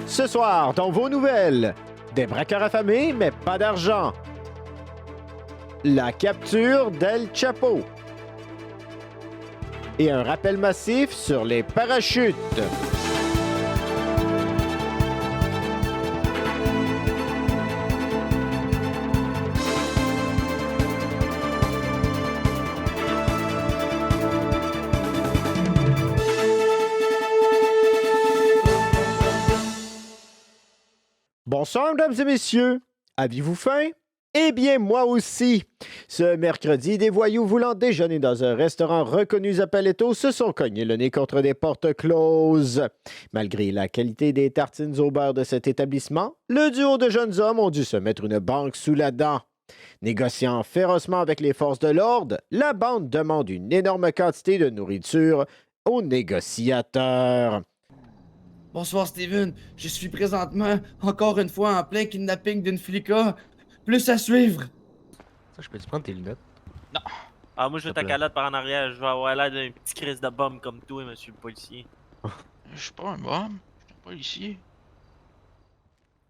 Ce soir, dans vos nouvelles, des braqueurs affamés, mais pas d'argent. La capture d'El Chapo. Et un rappel massif sur les parachutes. Bonsoir, mesdames et messieurs. Avez-vous faim? Eh bien, moi aussi. Ce mercredi, des voyous voulant déjeuner dans un restaurant reconnu à Paleto se sont cognés le nez contre des portes closes. Malgré la qualité des tartines au beurre de cet établissement, le duo de jeunes hommes ont dû se mettre une banque sous la dent. Négociant férocement avec les forces de l'ordre, la bande demande une énorme quantité de nourriture aux négociateurs. Bonsoir Steven, je suis présentement, encore une fois, en plein kidnapping d'une flica. Plus à suivre. Ça, je peux-tu prendre tes lunettes? Non. Ah, moi, je veux ta calotte par en arrière. Je vais avoir l'air d'un petit crise de bombe comme toi, monsieur le policier. Je suis pas un bombe. Je suis un policier.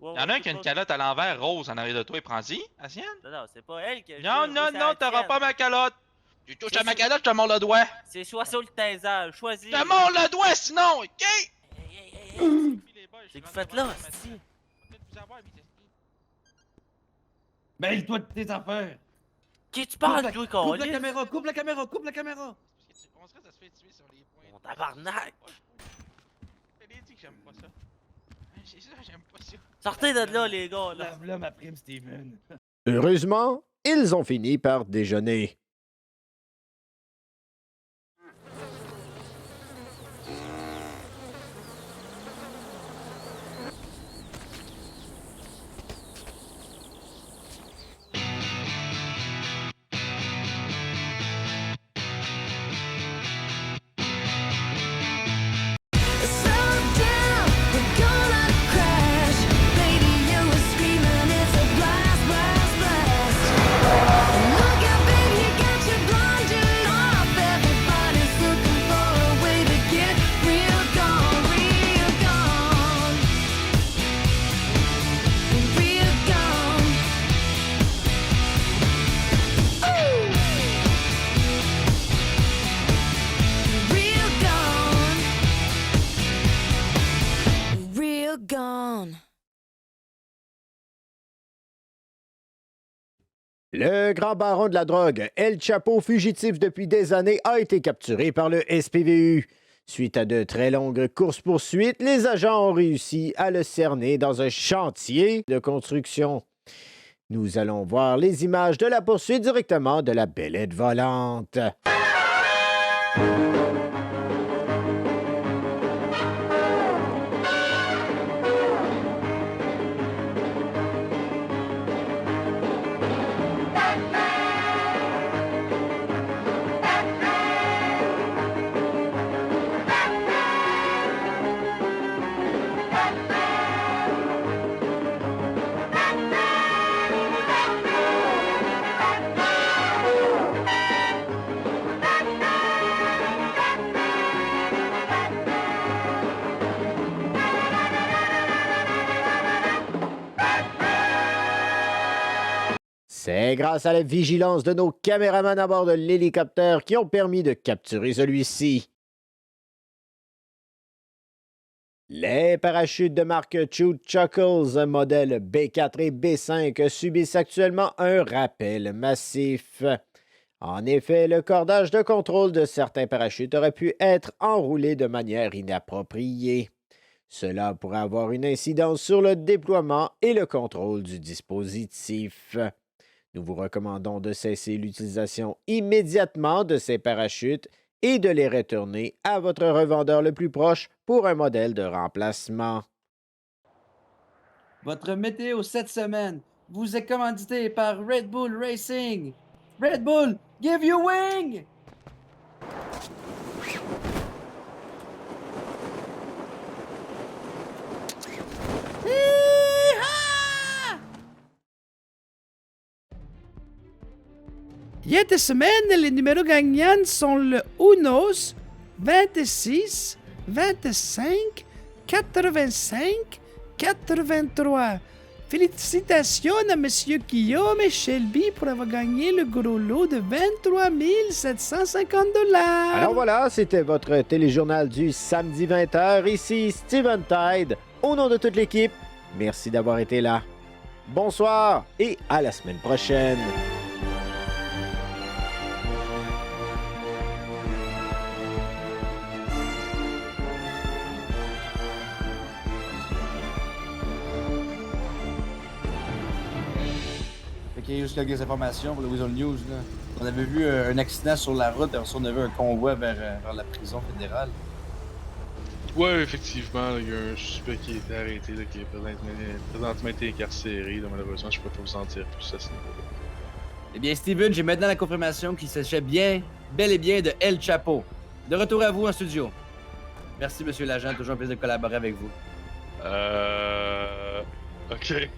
Wow, Y'en a un qui a une calotte à l'envers rose en arrière de toi, et prends-y, la sienne. Non, c'est pas elle qui a. Non, t'auras pas ma calotte. Tu touches à ma calotte, je te mords le doigt. C'est soit ça ou le taser. Choisis. Je te mords le doigt sinon, ok? C'est que vous faites là, hostie. Mêle-toi de tes affaires. Qui tu parles, toi, coupe la câlisse? caméra, coupe la caméra, coupe la caméra. On serait, ça se fait tuer sur les points. Mon tabarnak. Je t'ai dit que j'aime pas ça. C'est ça, j'aime pas ça. Sortez de là, les gars, là. Lave-la ma prime, Steven. Heureusement, ils ont fini par déjeuner. Le grand baron de la drogue, El Chapo, fugitif depuis des années, a été capturé par le SPVU. Suite à de très longues courses-poursuites, les agents ont réussi à le cerner dans un chantier de construction. Nous allons voir les images de la poursuite directement de la Belette volante. C'est grâce à la vigilance de nos caméramans à bord de l'hélicoptère qui ont permis de capturer celui-ci. Les parachutes de marque Chute Chuckles, modèle B4 et B5, subissent actuellement un rappel massif. En effet, le cordage de contrôle de certains parachutes aurait pu être enroulé de manière inappropriée. Cela pourrait avoir une incidence sur le déploiement et le contrôle du dispositif. Nous vous recommandons de cesser l'utilisation immédiatement de ces parachutes et de les retourner à votre revendeur le plus proche pour un modèle de remplacement. Votre météo cette semaine vous est commandité par Red Bull Racing. Red Bull, give you wing! Cette semaine, les numéros gagnants sont le Unos 26, 25, 85, 83. Félicitations à Monsieur Guillaume et Shelby pour avoir gagné le gros lot de 23 750 $. Alors voilà, c'était votre téléjournal du samedi 20h. Ici Steven Tide, au nom de toute l'équipe. Merci d'avoir été là. Bonsoir et à la semaine prochaine. Ok, juste quelques informations pour le Weasel News. Là. On avait vu un accident sur la route, et ensuite on avait un convoi vers la prison fédérale. Ouais, effectivement, il y a un suspect qui a été arrêté, là, qui est présentement été incarcéré. Donc, malheureusement, je peux pas vous en dire plus à ce niveau-là. Eh bien, Steven, j'ai maintenant la confirmation qu'il s'agissait bel et bien de El Chapo. De retour à vous en studio. Merci, monsieur l'agent. Toujours un plaisir de collaborer avec vous. Ok.